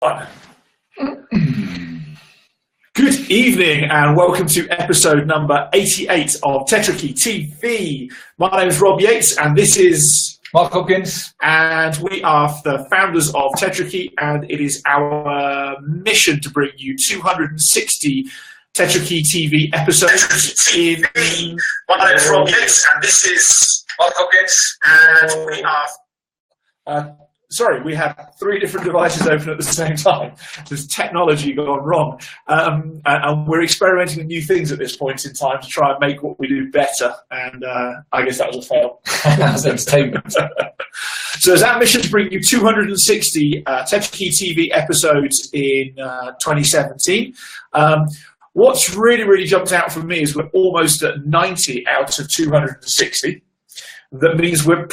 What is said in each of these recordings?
One. Good evening and welcome to episode number 88 of Tetrakey TV. My name is Rob Yates and this is Mark Hopkins. And we are the founders of Tetrakey, and it is our mission to bring you 260 Tetrakey TV episodes in... My name is Rob Yates and this is Mark Hopkins. And we are... Sorry, we had three different devices open at the same time. There's technology gone wrong. And we're experimenting with new things at this point in time to try and make what we do better. And I guess that was a fail. That was entertainment. So it's our mission to bring you 260 Tetrakey TV episodes in 2017. What's really jumped out for me is we're almost at 90 out of 260. That means we're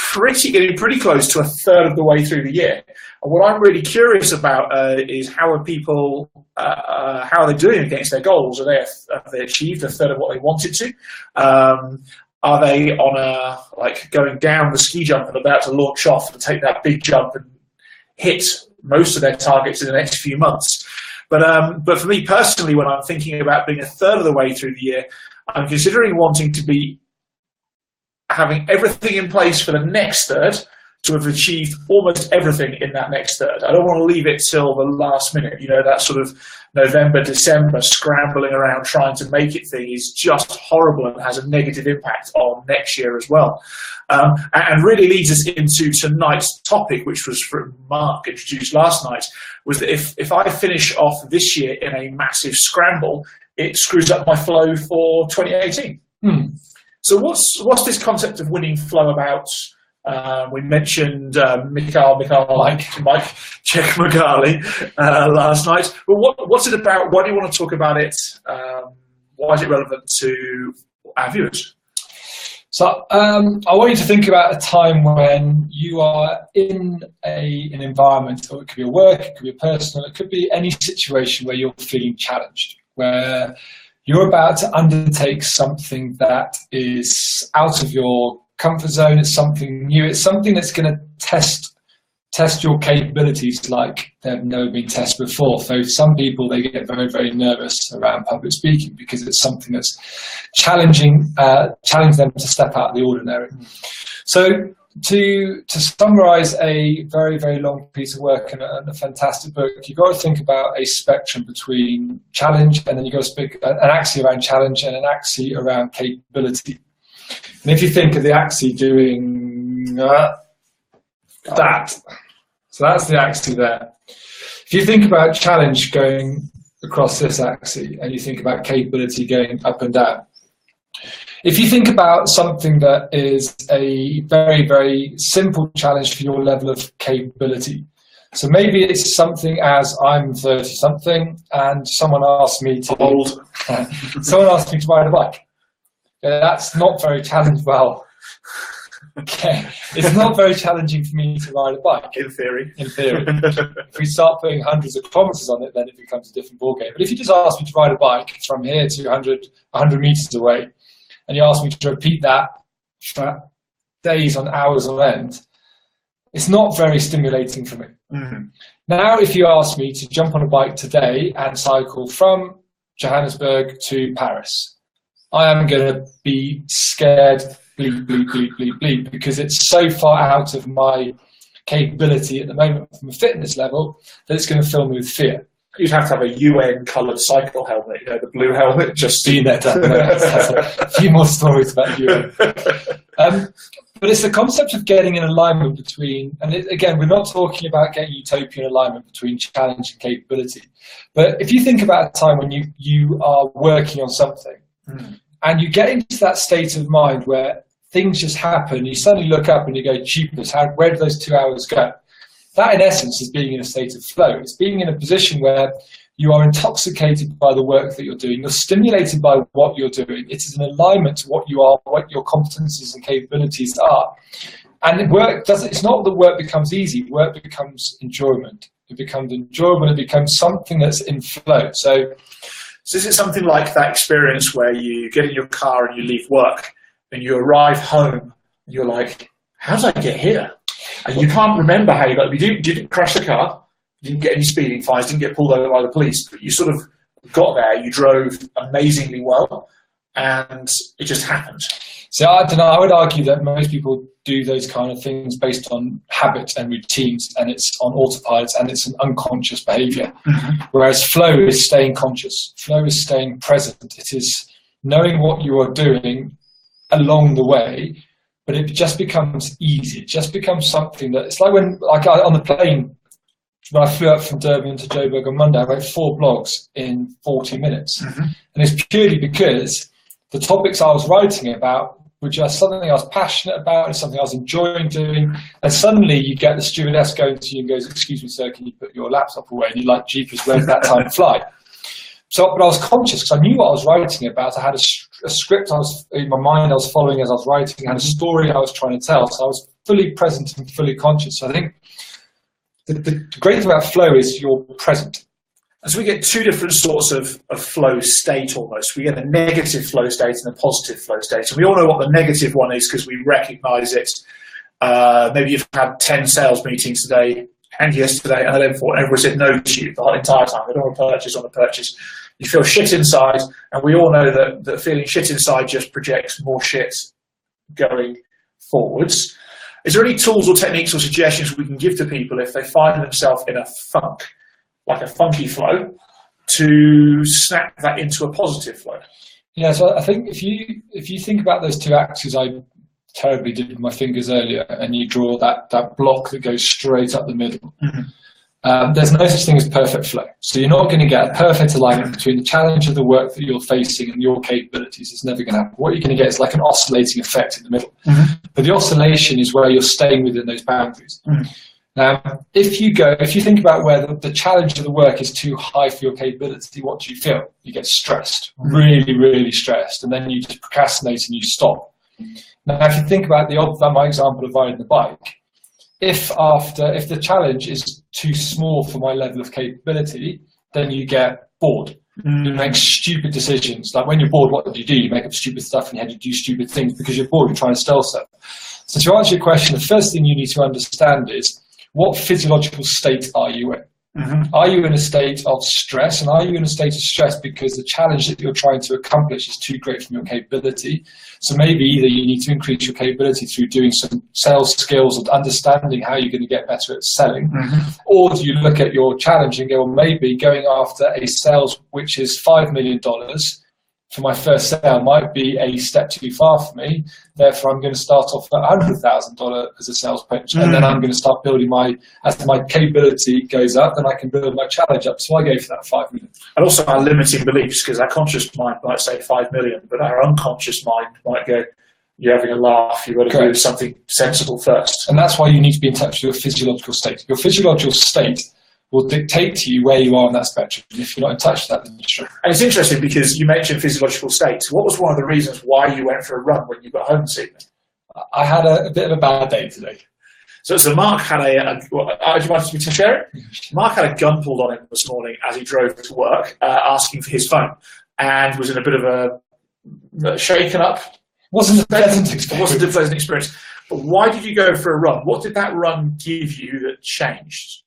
getting pretty close to a third of the way through the year. And what I'm really curious about is how are people, how are they doing against their goals? Have they achieved a third of what they wanted to? Are they on going down the ski jump and about to launch off and take that big jump and hit most of their targets in the next few months? But for me personally, when I'm thinking about being a third of the way through the year, I'm considering wanting to be having everything in place for the next third to have achieved almost everything in that next third. I don't want to leave it till the last minute. You know, that sort of November, December scrambling around trying to make it thing is just horrible and has a negative impact on next year as well. And really leads us into tonight's topic, which was from Mark introduced last night, was that if I finish off this year in a massive scramble, it screws up my flow for 2018. So what's this concept of winning flow about? We mentioned Mike Check-Magali last night. But what's it about? Why do you want to talk about it? Why is it relevant to our viewers? So I want you to think about a time when you are in an environment, or it could be a work, it could be a personal, it could be any situation where you're feeling challenged, where you're about to undertake something that is out of your comfort zone. It's something new. It's something that's going to test your capabilities like they've never been tested before. So some people, they get very nervous around public speaking because it's something that's challenging them to step out of the ordinary. So to summarize a very long piece of work and a fantastic book, you've got to think about a spectrum between challenge, and then you've got to speak an axis around challenge and an axis around capability. And if you think of the axis doing that, so that's the axis there. If you think about challenge going across this axis, and you think about capability going up and down, if you think about something that is a very simple challenge for your level of capability, so maybe it's something as I'm 30-something and someone asked me to ride a bike. That's not very challenging. Well, okay, it's not very challenging for me to ride a bike. In theory. If we start putting hundreds of kilometers on it, then it becomes a different ballgame. But if you just ask me to ride a bike from here to 100 meters away, and you ask me to repeat that for days on hours on end, it's not very stimulating for me. Now, if you ask me to jump on a bike today and cycle from Johannesburg to Paris, I am going to be scared, bleep, because it's so far out of my capability at the moment from a fitness level that it's going to fill me with fear. You'd have to have a UN-coloured cycle helmet, you know, the blue helmet. Just seen that. A few more stories about UN. But it's the concept of getting an alignment between, and again, we're not talking about getting utopian alignment between challenge and capability. But if you think about a time when you are working on something, and you get into that state of mind where things just happen, you suddenly look up and you go, jeepers, where did those 2 hours go? That, in essence, is being in a state of flow. It's being in a position where you are intoxicated by the work that you're doing. You're stimulated by what you're doing. It is in alignment to what you are, what your competencies and capabilities are. And it's not that work becomes easy. Work becomes enjoyment. It becomes enjoyable. It becomes something that's in flow. So is it something like that experience where you get in your car and you leave work and you arrive home and you're like, how did I get here? And you can't remember how you got. You didn't crash the car. you didn't get any speeding fines, didn't get pulled over by the police, but you sort of got there, you drove amazingly well, and it just happened. So I don't know, I would argue that most people do those kind of things based on habit and routines, and it's on autopilot, and it's an unconscious behavior. Whereas flow is staying conscious. Flow is staying present. It is knowing what you are doing along the way, but it just becomes easy. It just becomes something that, it's like when, on the plane, when I flew up from Durban to Joburg on Monday, I wrote 4 blogs in 40 minutes. And it's purely because the topics I was writing about were just something I was passionate about, and something I was enjoying doing. And suddenly you get the stewardess going to you and goes, "Excuse me, sir, can you put your laptop away?" And you're like, "Jeepers, where's that time fly?" So, but I was conscious because I knew what I was writing about. I had a script I was in my mind, I was following as I was writing, I had a story I was trying to tell. So I was fully present and fully conscious. So I think the great thing about flow is you're present. So we get 2 different sorts of flow state almost. We get a negative flow state and a positive flow state. And we all know what the negative one is because we recognize it. Maybe you've had 10 sales meetings today and yesterday, and then everyone said no to you the whole entire time. They don't want to purchase. You feel shit inside, and we all know that feeling shit inside just projects more shit going forwards. Is there any tools or techniques or suggestions we can give to people if they find themselves in a funk, like a funky flow, to snap that into a positive flow? Yeah, so I think if you think about those 2 axes I terribly did with my fingers earlier, and you draw that block that goes straight up the middle, there's no such thing as perfect flow. So you're not going to get a perfect alignment between the challenge of the work that you're facing and your capabilities. It's never going to happen. What you're going to get is like an oscillating effect in the middle. But the oscillation is where you're staying within those boundaries. Now, if you think about where the challenge of the work is too high for your capability, what do you feel? You get stressed, really, really stressed, and then you just procrastinate and you stop. Now, if you think about my example of riding the bike, if the challenge is too small for my level of capability, then you get bored. You make stupid decisions. Like when you're bored, what do? You make up stupid stuff and you have to do stupid things because you're bored. You're trying to steal stuff. So to answer your question, the first thing you need to understand is, what physiological state are you in? Are you in a state of stress? And are you in a state of stress because the challenge that you're trying to accomplish is too great from your capability? So maybe either you need to increase your capability through doing some sales skills and understanding how you're going to get better at selling, or do you look at your challenge and go, well, maybe going after a sales which is $5 million for my first sale might be a step too far for me. Therefore, I'm going to start off at $100,000 as a sales pitch, and then I'm going to start building as my capability goes up, then I can build my challenge up. So I go for that 5 million. And also our limiting beliefs, because our conscious mind might say 5 million, but our unconscious mind might go, "You're having a laugh, you've got to do something sensible first." And that's why you need to be in touch with your physiological state. Your physiological state will dictate to you where you are on that spectrum. If you're not in touch with that, then you're struggling. And it's interesting because you mentioned physiological state. What was one of the reasons why you went for a run when you got home this evening? I had a bit of a bad day today. So Mark had do you want me to share it? Mark had a gun pulled on him this morning as he drove to work, asking for his phone, and was in a bit of a shaken up. Wasn't a pleasant experience. Wasn't a pleasant experience. But why did you go for a run? What did that run give you that changed?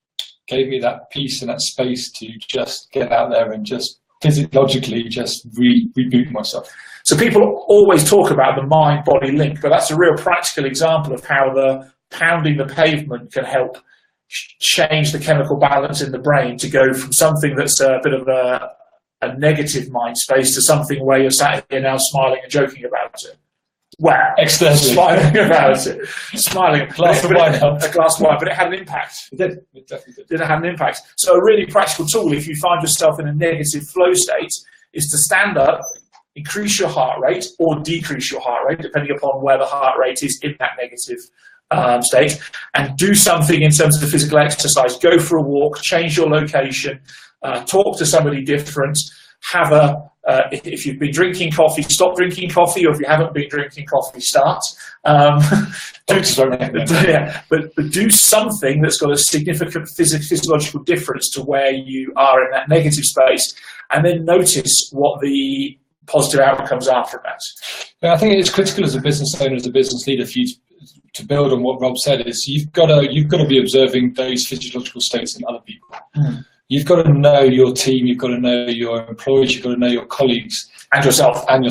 Gave me that peace and that space to just get out there and just physiologically just reboot myself. So people always talk about the mind-body link, but that's a real practical example of how the pounding the pavement can help change the chemical balance in the brain to go from something that's a bit of a negative mind space to something where you're sat here now smiling and joking about it. Well, externally smiling about it, smiling. A glass of wine helped. A glass of wine, but it had an impact. It did. It definitely did. It had an impact. So a really practical tool, if you find yourself in a negative flow state, is to stand up, increase your heart rate or decrease your heart rate, depending upon where the heart rate is in that negative state, and do something in terms of physical exercise. Go for a walk, change your location, talk to somebody different, have if you've been drinking coffee, stop drinking coffee, or if you haven't been drinking coffee, start. But do something that's got a significant physiological difference to where you are in that negative space, and then notice what the positive outcomes are from that. Yeah, I think it's critical as a business owner, as a business leader, for you to build on what Rob said, is you've got to be observing those physiological states in other people. You've got to know your team, you've got to know your employees, you've got to know your colleagues. And yourself. And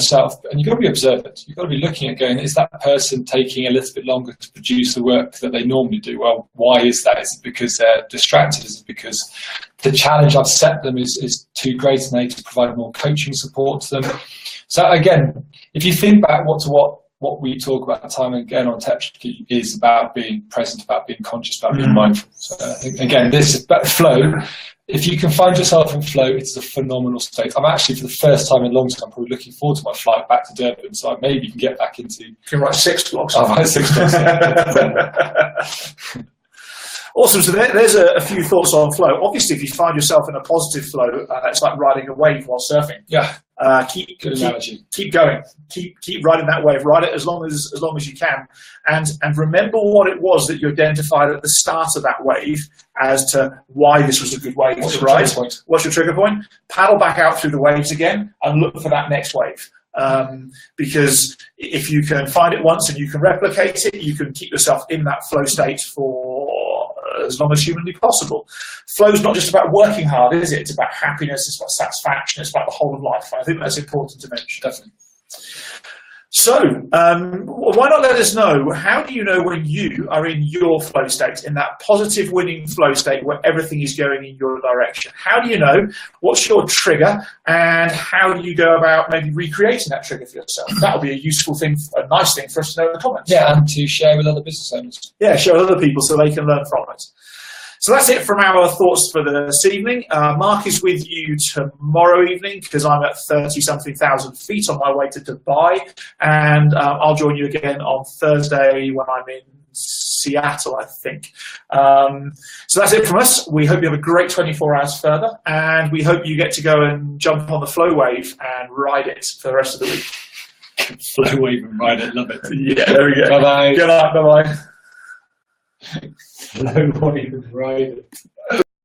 you've got to be observant. You've got to be looking at going, is that person taking a little bit longer to produce the work that they normally do? Well, why is that? Is it because they're distracted? Is it because the challenge I've set them is too great and they need to provide more coaching support to them? So again, if you think back what we talk about time and again on Tetrakey is about being present, about being conscious, about being mindful. So I think, again, this is about flow. If you can find yourself in flow, it's a phenomenal state. I'm actually, for the first time in a long time, probably looking forward to my flight back to Durban, so I maybe can get back into... You can write 6 blogs. I'll write 6 blogs. Awesome. So there's a few thoughts on flow. Obviously, if you find yourself in a positive flow, it's like riding a wave while surfing. Yeah. Keep going. Keep riding that wave. Ride it as long as you can, and remember what it was that you identified at the start of that wave as to why this was a good wave to ride. What's your trigger point? Paddle back out through the waves again and look for that next wave. Because if you can find it once and you can replicate it, you can keep yourself in that flow state for as long as humanly possible. Flow's not just about working hard, is it? It's about happiness, it's about satisfaction, it's about the whole of life. I think that's important to mention. Definitely. So, why not let us know, how do you know when you are in your flow state, in that positive winning flow state where everything is going in your direction? How do you know? What's your trigger? And how do you go about maybe recreating that trigger for yourself? That'll be a useful thing, a nice thing for us to know in the comments. Yeah, and to share with other business owners. Yeah, share with other people so they can learn from it. So that's it from our thoughts for this evening. Mark is with you tomorrow evening because I'm at 30-something thousand feet on my way to Dubai. And I'll join you again on Thursday when I'm in Seattle, I think. So that's it from us. We hope you have a great 24 hours further. And we hope you get to go and jump on the flow wave and ride it for the rest of the week. Flow wave and ride it. Love it. Yeah, there we go. Bye-bye. Good night. Bye-bye. Flow wave and ride it.